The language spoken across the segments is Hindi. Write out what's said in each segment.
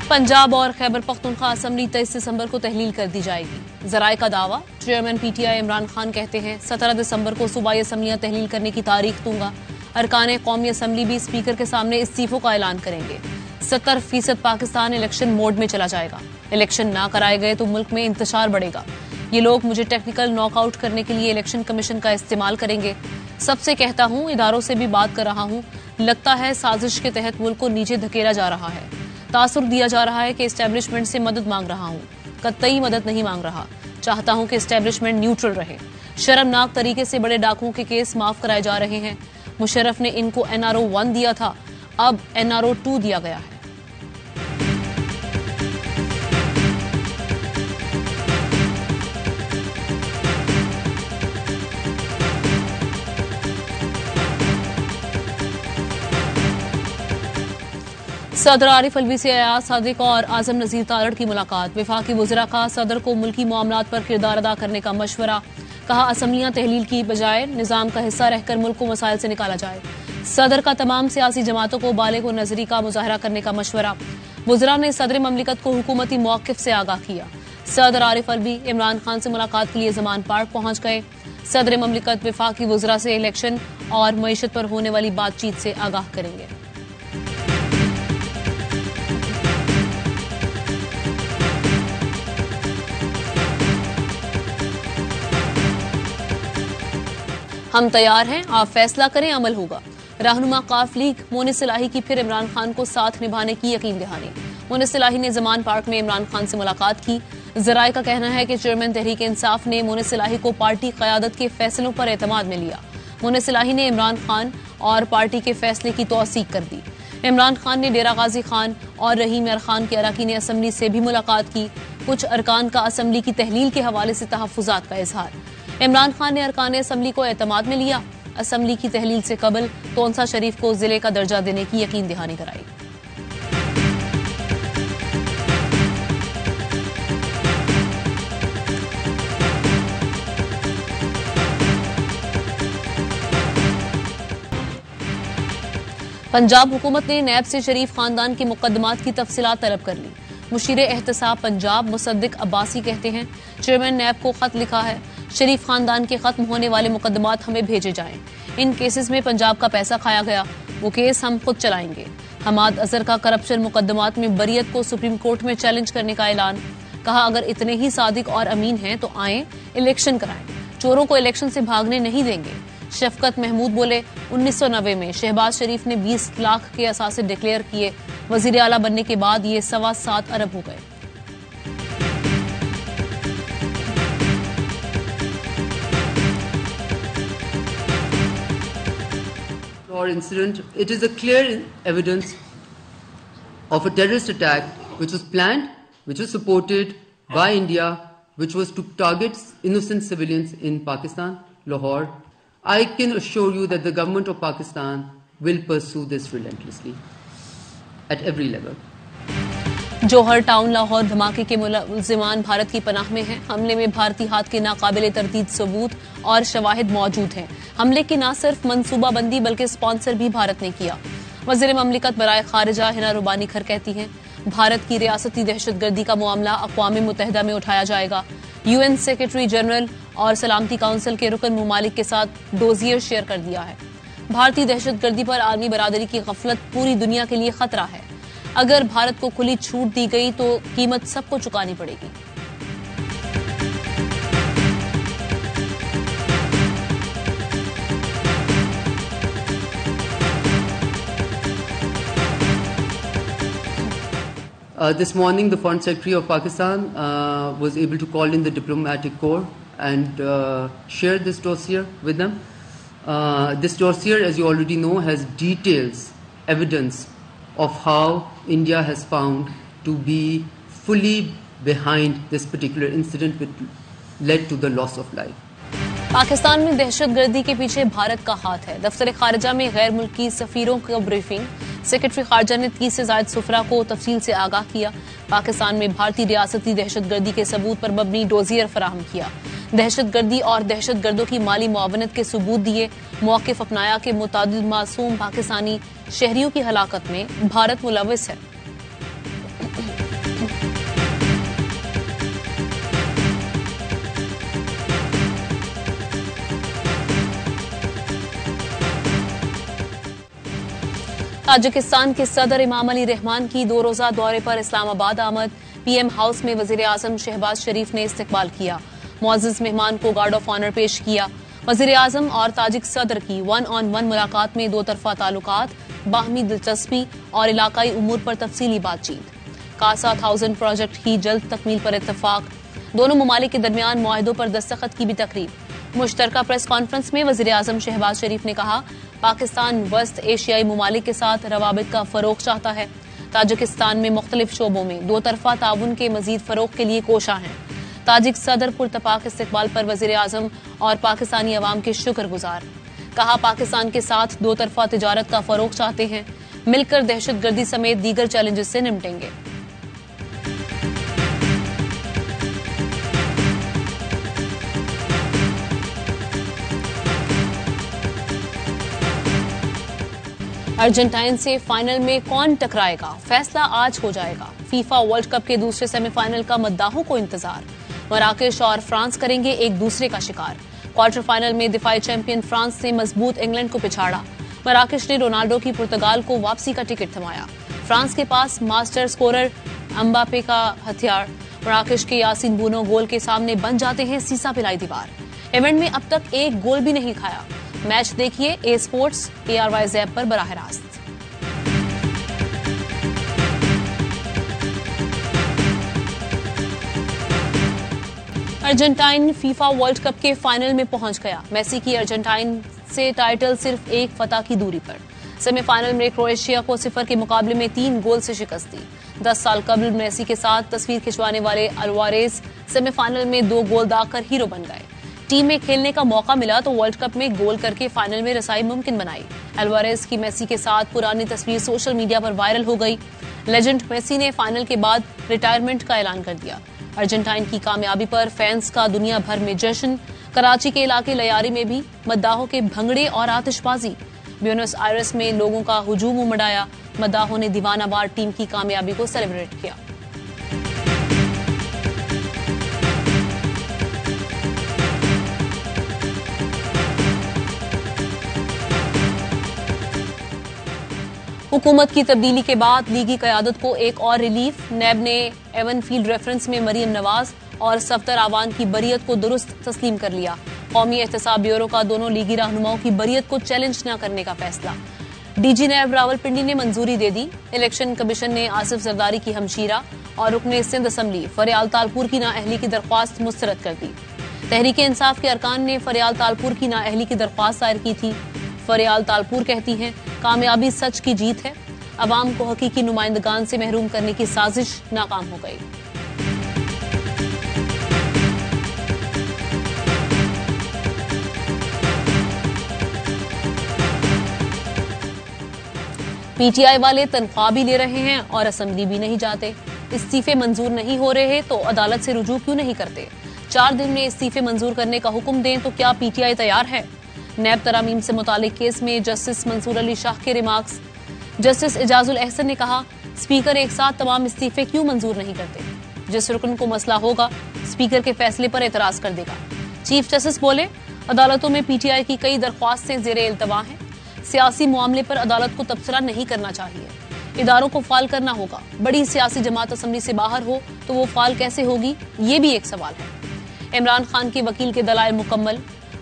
पंजाब और खैबर पख्तूनख्वा असम्बली 23 दिसंबर को तहलील कर दी जाएगी। जराए का दावा, चेयरमैन पीटीआई इमरान खान कहते हैं 17 दिसंबर को सूबाई असम्बलियां तहलील करने की तारीख दूंगा। अरकान कौमी असम्बली भी स्पीकर के सामने इस्तीफों का ऐलान करेंगे। 70% पाकिस्तान इलेक्शन मोड में चला जाएगा। इलेक्शन ना कराए गए तो मुल्क में इंतशार बढ़ेगा। ये लोग मुझे टेक्निकल नॉकआउट करने के लिए इलेक्शन कमीशन का इस्तेमाल करेंगे। सबसे कहता हूं, इदारों से भी बात कर रहा हूं, लगता है साजिश के तहत मुल्क को नीचे धकेला जा रहा है। तासुर दिया जा रहा है कि एस्टेब्लिशमेंट से मदद मांग रहा हूं। कतई मदद नहीं मांग रहा। चाहता हूं कि एस्टेब्लिशमेंट न्यूट्रल रहे। शर्मनाक तरीके से बड़े डाकुओं के केस माफ कराए जा रहे हैं। मुशर्रफ ने इनको NRO 1 दिया था, अब NRO 2 दिया गया है। सदर आरिफ अलवी से अयाज सादिक और आजम नजीर तारड़ की मुलाकात। वफाकी वज़रा का सदर को मुल्की मामलात पर किरदार अदा करने का मशवरा। कहा, असम्बलियां तहलील की बजाय निज़ाम का हिस्सा रहकर मुल्क को मसाइल से निकाला जाए। सदर का तमाम सियासी जमातों को बालिग और नजरी का मुजाहरा करने का मशवरा। वज़रा ने सदर ममलिकत को हुकूमती मौक़िफ़ से आगाह किया। सदर आरिफ अलवी इमरान खान से मुलाकात के लिए ज़मान पार्क पहुंच गए। सदर ममलिकत वफाकी वज़रा से इलेक्शन और मईशत पर होने वाली बातचीत से आगाह करेंगे। हम तैयार हैं, आप फैसला करें, अमल होगा। रहनुमा काफ लीग मोनिस इलाही की फिर इमरान खान को साथ निभाने की यकीन दहानी। मोनिस इलाही ने ज़मान पार्क में इमरान खान से मुलाकात की। जराए का कहना है कि चेयरमैन तहरीक इंसाफ ने मोनिस इलाही को पार्टी क़यादत के फैसलों पर एतमाद में लिया। मोनिस इलाही ने इमरान खान और पार्टी के फैसले की तौसीक कर दी। इमरान खान ने डेरा गाजी खान और रहीम यार खान के अरकान असम्बली से भी मुलाकात की। कुछ अरकान का असम्बली की तहलील के हवाले से तहफ़्फ़ुज़ात का इजहार। इमरान खान ने अरकान असम्बली को एतमाद में लिया। असम्बली की तहलील से कबल तोंसा शरीफ को जिले का दर्जा देने की यकीन दहानी कराई। पंजाब हुकूमत ने नैब से शरीफ खानदान के मुकदमात की तफसीलात तलब कर ली। मुशीर एहतसाब पंजाब मुसद्दिक अब्बासी कहते हैं, चेयरमैन नैब को खत लिखा है, शरीफ खानदान के खत्म होने वाले मुकदमात हमें भेजे जाएं। इन केसेस में पंजाब का पैसा खाया गया, वो केस हम खुद चलाएंगे। हमाद अजहर का करप्शन मुकदमात में बरियत को सुप्रीम कोर्ट में चैलेंज करने का ऐलान। कहा, अगर इतने ही सादिक और अमीन हैं तो आएं, इलेक्शन कराएं। चोरों को इलेक्शन से भागने नहीं देंगे। शफकत महमूद बोले, 1990 में शहबाज शरीफ ने 20 लाख के असासे डिक्लेयर किए। वजीर आला बनने के बाद ये 7.25 अरब हो गए। Or incident, it is a clear evidence of a terrorist attack which was planned, which was supported by India, which was to target innocent civilians in Pakistan, Lahore. I can assure you that the government of Pakistan will pursue this relentlessly at every level. Johar town Lahore धमाके के मुलजिमान भारत की पनाह में हैं। हमले में भारतीय हाथ के नाकाबिले तरदीद सबूत और शवाहिद मौजूद हैं। हमले की न सिर्फ मनसूबाबंदी बल्कि स्पॉन्सर भी भारत ने किया। वज़ीर ममलिकत बराए खारिजा हिना रुबानी खर कहती हैं, भारत की रियासती दहशतगर्दी का मामला अक़वाम मुत्तहिदा में उठाया जाएगा। UN सेक्रेटरी जनरल और सलामती काउंसिल के रुकन ममालिक के साथ डोजियर शेयर कर दिया है। भारतीय दहशतगर्दी पर आलमी बरादरी की गफलत पूरी दुनिया के लिए खतरा है। अगर भारत को खुली छूट दी गई तो कीमत सबको चुकानी पड़ेगी। This morning, the Foreign Secretary of Pakistan was able to call in the diplomatic corps and share this dossier with them. This dossier, as you already know, has details, evidence of how India has found to be fully behind this particular incident which led to the loss of life. Pakistan में दहशतगर्दी के पीछे भारत का हाथ है। दफ्तर खारजा में गैर मुल्की सफीरों को ब्रीफिंग। सेक्रेटरी खारजा ने 30 से ज्यादा सफरा को तफसील से आगाह किया। पाकिस्तान में भारतीय रियासती दहशतगर्दी के सबूत पर मबनी डोजियर फराहम किया। दहशतगर्दी और दहशतगर्दों की माली मुआवनत के सबूत दिए। मौक़िफ़ अपनाया कि मुतादिद मासूम पाकिस्तानी शहरियों की हलाकत में भारत मुलविस है। ताजिकिस्तान के सदर इमाम अली रहमान की 2 रोजा दौरे पर इस्लामाबाद आमद। पीएम हाउस में वजीर आजम शहबाज शरीफ ने इस्तकबाल किया। मुअज़्ज़िज़ मेहमान को गार्ड ऑफ ऑनर पेश किया। वजीर आजम और ताजिक सदर की 1-on-1 मुलाकात में 2 तरफा ताल्लुकात, बाहमी दिलचस्पी और इलाकाई उमूर पर तफसीली बातचीत। कासा 1000 प्रोजेक्ट की जल्द तकमील पर इत्तफाक। दोनों ममालिक के दरमियान मुआहदों पर दस्तखत की भी तकरीब। मुश्तरका प्रेस कॉन्फ्रेंस में वजीर आजम शहबाज शरीफ ने कहा, पाकिस्तान वस्त एशियाई ममालिक के साथ रवाबित का फरोग चाहता है। ताजिकिस्तान में मुख्तलिफ शोबों में 2 तरफा ताउन के मजीद फरोग के लिए कोशा है। ताजिक सदर पुरतपाक इस्तकबाल पर वजीर आजम और पाकिस्तानी अवाम के शुक्रगुजार। कहा, पाकिस्तान के साथ 2 तरफा तिजारत का फरोग चाहते हैं, मिलकर दहशतगर्दी समेत दीगर चैलेंजेस से निपटेंगे। अर्जेंटाइन से फाइनल में कौन टकराएगा, फैसला आज हो जाएगा। फीफा वर्ल्ड कप के दूसरे सेमीफाइनल का मद्दाहों को इंतजार। मराकेश और फ्रांस करेंगे एक दूसरे का शिकार। क्वार्टर फाइनल में दिफाई चैंपियन फ्रांस ने मजबूत इंग्लैंड को पिछाड़ा। मराकेश ने रोनाल्डो की पुर्तगाल को वापसी का टिकट थमाया। फ्रांस के पास मास्टर स्कोरर एम्बापे का हथियार। मराकेश के यासीन बूनो गोल के सामने बन जाते हैं सीसा पिलाई दीवार। इवेंट में अब तक एक गोल भी नहीं खाया। मैच देखिए ए स्पोर्ट्स ARY ऐप पर बराह रास्त। अर्जेंटाइन फीफा वर्ल्ड कप के फाइनल में पहुंच गया। मेसी की अर्जेंटाइन से टाइटल सिर्फ एक फतह की दूरी पर। सेमीफाइनल में क्रोएशिया को 0 के मुकाबले में 3 गोल से शिकस्त दी। 10 साल कबल मेसी के साथ तस्वीर खिंचवाने वाले अल्वारेज सेमीफाइनल में 2 गोल दागकर हीरो बन गए। टीम में खेलने का मौका मिला तो वर्ल्ड कप में गोल करके फाइनल में रसाई मुमकिन बनाई। अल्वारेज की मेसी के साथ पुरानी तस्वीर सोशल मीडिया पर वायरल हो गई। लेजेंड मेसी ने फाइनल के बाद रिटायरमेंट का ऐलान कर दिया। अर्जेंटाइन की कामयाबी पर फैंस का दुनिया भर में जश्न। कराची के इलाके लयारी में भी मद्दाहों के भंगड़े और आतिशबाजी। ब्यूनस आयर्स में लोगों का हुजूम उमड़ाया। मद्दाहों ने दीवानावार टीम की कामयाबी को सेलिब्रेट किया। हुकूमत की तब्दीली के बाद लीगी क़यादत को एक और रिलीफ। नैब ने एवन फील्ड रेफरेंस में मरीम नवाज और सफ्तर आवान की बरियत को दुरुस्त तस्लीम कर लिया। कौमी एहतसाब ब्यूरो का दोनों लीगी रहनुमाओं की बरियत को चैलेंज न करने का फैसला। DG नैब रावलपिंडी ने मंजूरी दे दी। इलेक्शन कमीशन ने आसिफ जरदारी की हमशीरा और रुकने सिंध असम्बली फरियाल तालपुर की नाअहली की दरख्वास्त मुस्तरद कर दी। तहरीक इंसाफ के अरकान ने फरियाल तालपुर की नाअहली की दरख्वास्त दायर की थी। फरियाल तालपुर कहती हैं, कामयाबी सच की जीत है। अवाम को हकीकी नुमाइंदगान से महरूम करने की साजिश नाकाम हो गई। PTI वाले तनख्वाह भी ले रहे हैं और असम्बली भी नहीं जाते। इस्तीफे मंजूर नहीं हो रहे तो अदालत से रुजू क्यों नहीं करते? 4 दिन में इस्तीफे मंजूर करने का हुक्म दें तो क्या PTI तैयार है? नैब तरामीम से मुतालिक केस में जस्टिस मंसूर अली शाह के रिमार्क्स। जस्टिस एजाजुल एहसन ने कहा, स्पीकर एक साथ तमाम इस्तीफे क्यों मंजूर नहीं करते? जिस रुकन को मसला होगा स्पीकर के फैसले पर एतराज कर देगा। चीफ जस्टिस बोले, अदालतों में PTI की कई दरख्वास्तें ज़ेरे इल्तवा हैं। सियासी मामले पर अदालत को तबसरा नहीं करना चाहिए। इदारों को फाल करना होगा। बड़ी सियासी जमात असम्बली से बाहर हो तो वो फाल कैसे होगी, ये भी एक सवाल है। इमरान खान के वकील के दलाइल मुकम्मल।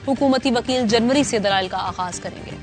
हुकूमती वकील जनवरी से दलाइल का आगाज करेंगे।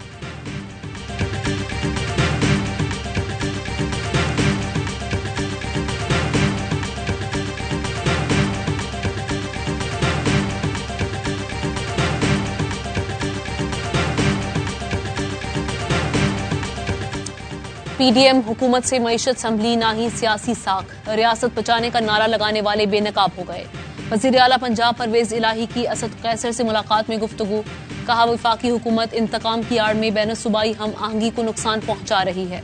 PDM हुकूमत से मईशत संभली ना ही सियासी साख। रियासत बचाने का नारा लगाने वाले बेनकाब हो गए। वज़ीर आला पंजाब परवेज इलाही की असद कैसर से मुलाकात में गुफ्तगू। कहा, वफाकी हुकूमत इंतकाम की आड़ में बैन सूबाई हम आहंगी को नुकसान पहुंचा रही है।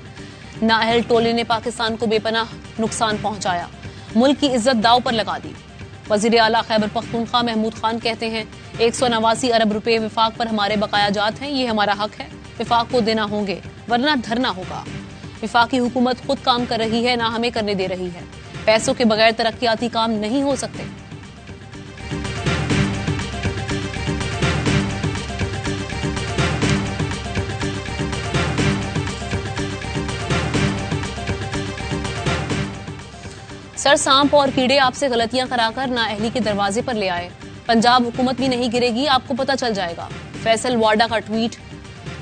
नाअहल टोले ने पाकिस्तान को बेपनाह नुकसान पहुंचाया। मुल्क की इज्जत दाव पर लगा दी। वज़ीर आला खैबर पख्तूनख्वा महमूद खान कहते हैं, 189 अरब रुपए विफाक पर हमारे बकाया जात हैं। ये हमारा हक है, विफाक को देना होंगे वरना धरना होगा। विफाकी हुकूमत खुद काम कर रही है, ना हमें करने दे रही है। पैसों के बगैर तरक्याती काम नहीं हो सकते। सर, सांप और कीड़े आपसे गलतियां कराकर नाअहली के दरवाजे पर ले आए। पंजाब हुकूमत भी नहीं गिरेगी, आपको पता चल जाएगा। फैसल वाडा का ट्वीट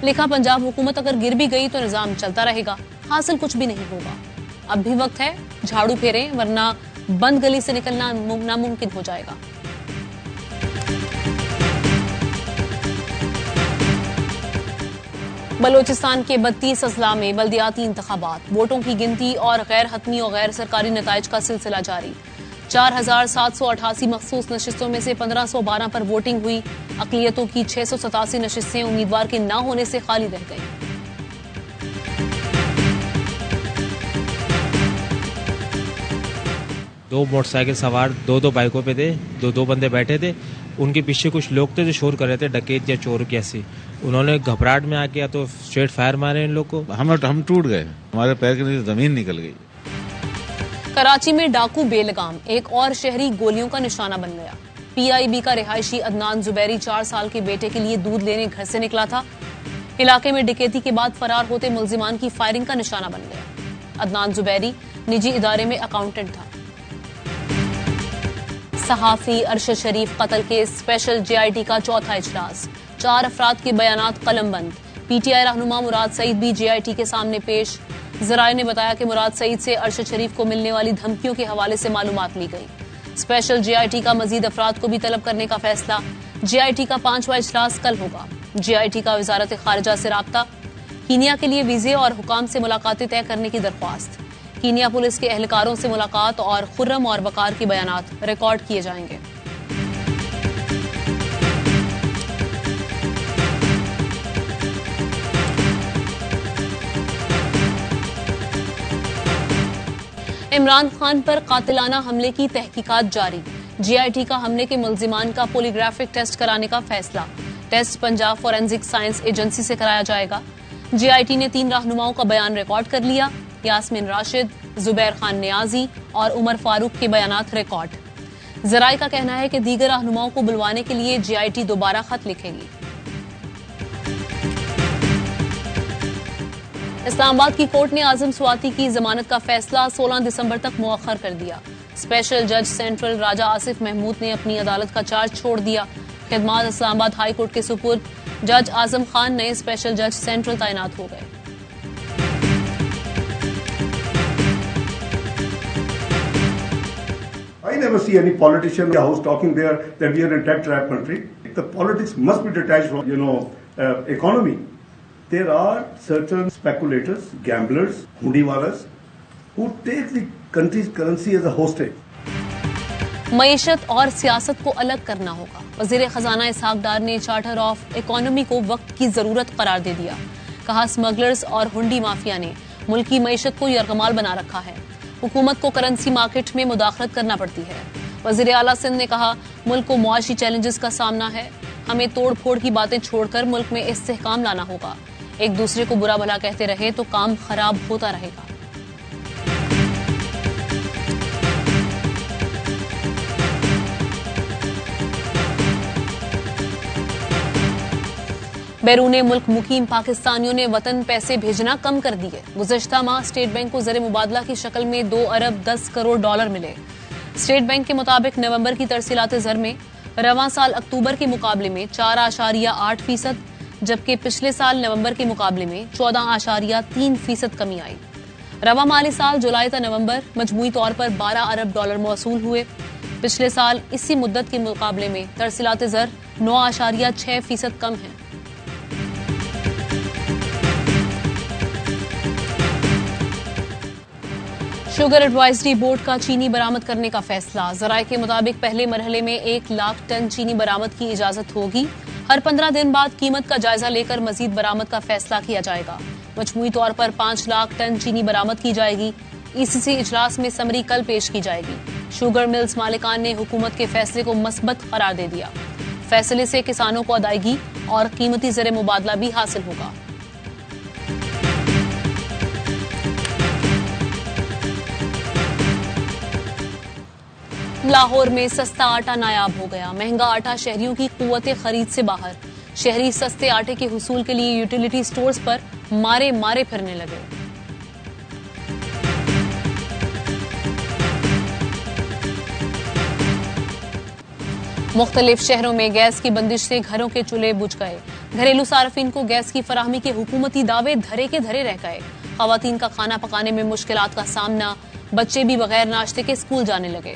लिखा, पंजाब हुकूमत अगर गिर भी गई तो निजाम चलता रहेगा, हासिल कुछ भी नहीं होगा। अब भी वक्त है, झाड़ू फेरें, वरना बंद गली से निकलना नामुमकिन हो जाएगा। बलोचिस्तान के 32 अजला में बल्दियाती इंतखाबात, वोटों की गिनती और गैर हतमी और गैर सरकारी नताइज का सिलसिला जारी। 4788 मखसूस नशिस्तों में से 1512 पर वोटिंग हुई। अकलियतों की 687 नशिस्तें उम्मीदवार के न होने से खाली रह गईं। दो मोटरसाइकिल सवार दो बाइकों पे थे, दो बंदे बैठे थे। उनके पीछे कुछ लोग थे जो शोर कर रहे थे डकैत या चोर की ऐसी। उन्होंने घबराहट में आके या तो स्ट्रेट फायर मारे इन लोग को। हम टूट गए, हमारे पैर के नीचे जमीन निकल गई। कराची में डाकू बेलगाम, एक और शहरी गोलियों का निशाना बन गया। पीआईबी का रिहायशी अदनान जुबैरी 4 साल के बेटे के लिए दूध लेने घर से निकला था। इलाके में डकैती के बाद फरार होते मुलजिमान की फायरिंग का निशाना बन गया। अदनान जुबैरी निजी इदारे में अकाउंटेंट था। सहाफी अरशद शरीफ कत्ल के स्पेशल जेआईटी का चौथा इजलास, 4 अफराद के बयानात कलमबंद। पीटीआई रहनुमा मुराद सईद भी जेआईटी के सामने पेश। जराये ने बताया कि मुराद सईद से अरशद शरीफ को मिलने वाली धमकियों के हवाले से मालूमात ली गई। स्पेशल जेआईटी का मजीद अफराद को भी तलब करने का फैसला। जेआईटी का 5वां इजलास कल होगा। जेआईटी का वजारत खारिजा से राब्ता। कीनिया के लिए वीजे और हुकाम से मुलाकातें तय करने की दरख्वास्त। कीनिया पुलिस के एहलकारों से मुलाकात और खुर्रम और वकार के बयानात रिकॉर्ड किए जाएंगे। इमरान खान पर कातिलाना हमले की तहकीकात जारी। जेआईटी का हमले के मुल्जिमान का पोलीग्राफिक टेस्ट कराने का फैसला। Test Punjab forensic science agency से कराया जाएगा। जेआईटी ने 3 रहनुमाओं का बयान रिकॉर्ड कर लिया। यास्मीन राशिद, जुबैर खान नियाजी और उमर फारूक के बयानात रिकॉर्ड। जराये का कहना है कि दीगर रहनुमाओं को बुलवाने के लिए जेआईटी दोबारा खत लिखेगी। इस्लामाबाद की कोर्ट ने आजम स्वाति की जमानत का फैसला 16 दिसंबर तक मुअख्खर कर दिया। स्पेशल जज सेंट्रल राजा आसिफ महमूद ने अपनी अदालत का चार्ज छोड़ दिया। खिदमात इस्लामाबाद हाई कोर्ट के सुपुर्द जज आजम खान नए स्पेशल जज सेंट्रल तैनात हो गए। I never see any politician in the house talking there that we are a debt trap country. The politics must be detached from, economy. There are certain speculators, gamblers, hundiwalas, who take the country's currency as a hostage. मईशत और सियासत को अलग करना होगा। वजीर खजाना इसहाक डार ने चार्टर ऑफ इकोनॉमी को वक्त की जरूरत करार दे दिया। कहा, स्मगलर्स और हुंडी माफिया ने मुल्क की मईशत को यरगमाल बना रखा है। हुकूमत को करेंसी मार्केट में मुदाखलत करना पड़ती है। वजीर आला सिंध ने कहा, मुल्क को मुआशी चैलेंजेस का सामना है। हमें तोड़ फोड़ की बातें छोड़कर मुल्क में इस्तेहकाम लाना होगा। एक दूसरे को बुरा भला कहते रहे तो काम खराब होता रहेगा। बैरून मुल्क मुकीम पाकिस्तानियों ने वतन पैसे भेजना कम कर दिए। गुज़श्ता माह स्टेट बैंक को ज़र मुबादला की शक्ल में 2 अरब 10 करोड़ डॉलर मिले। स्टेट बैंक के मुताबिक नवंबर की तरसीलात ज़र में रवां साल अक्टूबर के मुकाबले में 4.8%, जबकि पिछले साल नवंबर के मुकाबले में 14.3% कमी आई। रवां माली साल जुलाई से नवंबर मजमूई तौर पर 12 अरब डॉलर मौसूल हुए। पिछले साल इसी मुद्दत के मुकाबले में तरसीलात ज़र 9.6% कम है। शुगर एडवाइजरी बोर्ड का चीनी बरामद करने का फैसला। जराये के मुताबिक पहले मरहले में 1 लाख टन चीनी बरामद की इजाजत होगी। हर 15 दिन बाद कीमत का जायजा लेकर मजीद बरामद का फैसला किया जाएगा। मजमूई तौर पर 5 लाख टन चीनी बरामद की जाएगी। ईसीसी इजलास में समरी कल पेश की जाएगी। शुगर मिल्स मालिकान ने हुकूमत के फैसले को मस्बत करार दे दिया। फैसले से किसानों को अदायगी और कीमती ज़र मुबादला भी हासिल होगा। लाहौर में सस्ता आटा नायाब हो गया। महंगा आटा शहरियों की कुव्वते खरीद से बाहर। शहरी सस्ते आटे के हुसूल के लिए यूटिलिटी स्टोर्स पर मारे मारे फिरने लगे। मुख्तलिफ शहरों में गैस की बंदिश से घरों के चूल्हे बुझ गए। घरेलू सार्फिन को गैस की फराहमी के हुकूमती दावे धरे के धरे रह गए। खवातीन का खाना पकाने में मुश्किलात का सामना, बच्चे भी बगैर नाश्ते के स्कूल जाने लगे।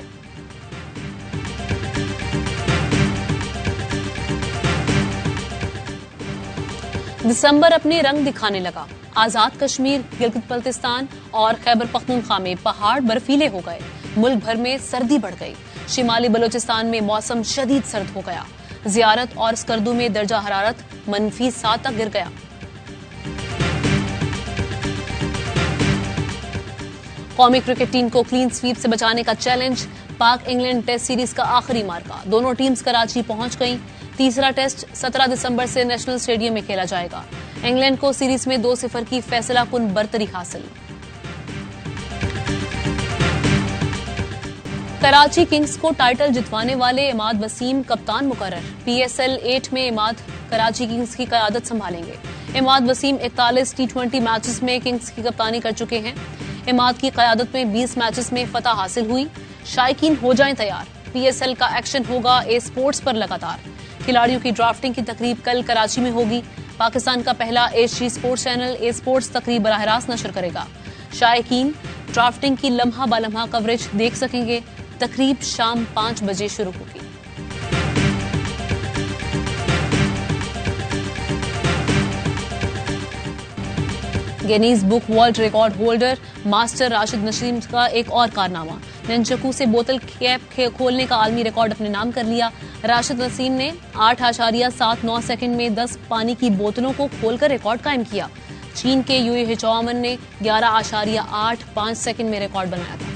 दिसंबर अपने रंग दिखाने लगा। आजाद कश्मीर, गिलगित बल्तिस्तान और खैबर पख्तूनख्वा में पहाड़ बर्फीले हो गए। मुल्क भर में सर्दी बढ़ गई। शिमाली बलोचिस्तान में मौसम शदीद सर्द हो गया। जियारत और स्कर्दू में दर्जा हरारत -7 तक गिर गया। कौमी क्रिकेट टीम को क्लीन स्वीप से बचाने का चैलेंज। पाक इंग्लैंड टेस्ट सीरीज का आखिरी मार्का। दोनों टीम्स कराची पहुंच गईं। तीसरा टेस्ट 17 दिसंबर से नेशनल स्टेडियम में खेला जाएगा। इंग्लैंड को सीरीज में 2-0 की फैसलाकुन बरतरी हासिल। कराची किंग्स को टाइटल जितवाने वाले इमाद वसीम कप्तान मुकर्रर। PSL 8 में इमाद कराची किंग्स की क़यादत संभालेंगे। इमाद वसीम 41 T20 मैचेस में किंग्स की कप्तानी कर चुके हैं। इमाद की क़यादत में 20 मैचेस में फतह हासिल हुई। शायकीन हो जाएं तैयार, PSL का एक्शन होगा ए स्पोर्ट्स पर लगातार। खिलाड़ियों की ड्राफ्टिंग की तकरीब कल कराची में होगी। पाकिस्तान का पहला HD स्पोर्ट्स चैनल ए स्पोर्ट्स तकरीब बराह रास्त नशर करेगा। शायकीन ड्राफ्टिंग की लम्हा बालम्हा कवरेज देख सकेंगे। तकरीब शाम 5 बजे शुरू होगी। Guinness book world record holder master Rashid Naseem का एक और कारनामा। ननचकू से बोतल कैप खोलने का आलमी रिकॉर्ड अपने नाम कर लिया। राशिद नसीम ने 8.79 सेकंड में 10 पानी की बोतलों को खोलकर रिकॉर्ड कायम किया। चीन के यूई हिचौमन ने 11.85 सेकंड में रिकॉर्ड बनाया था।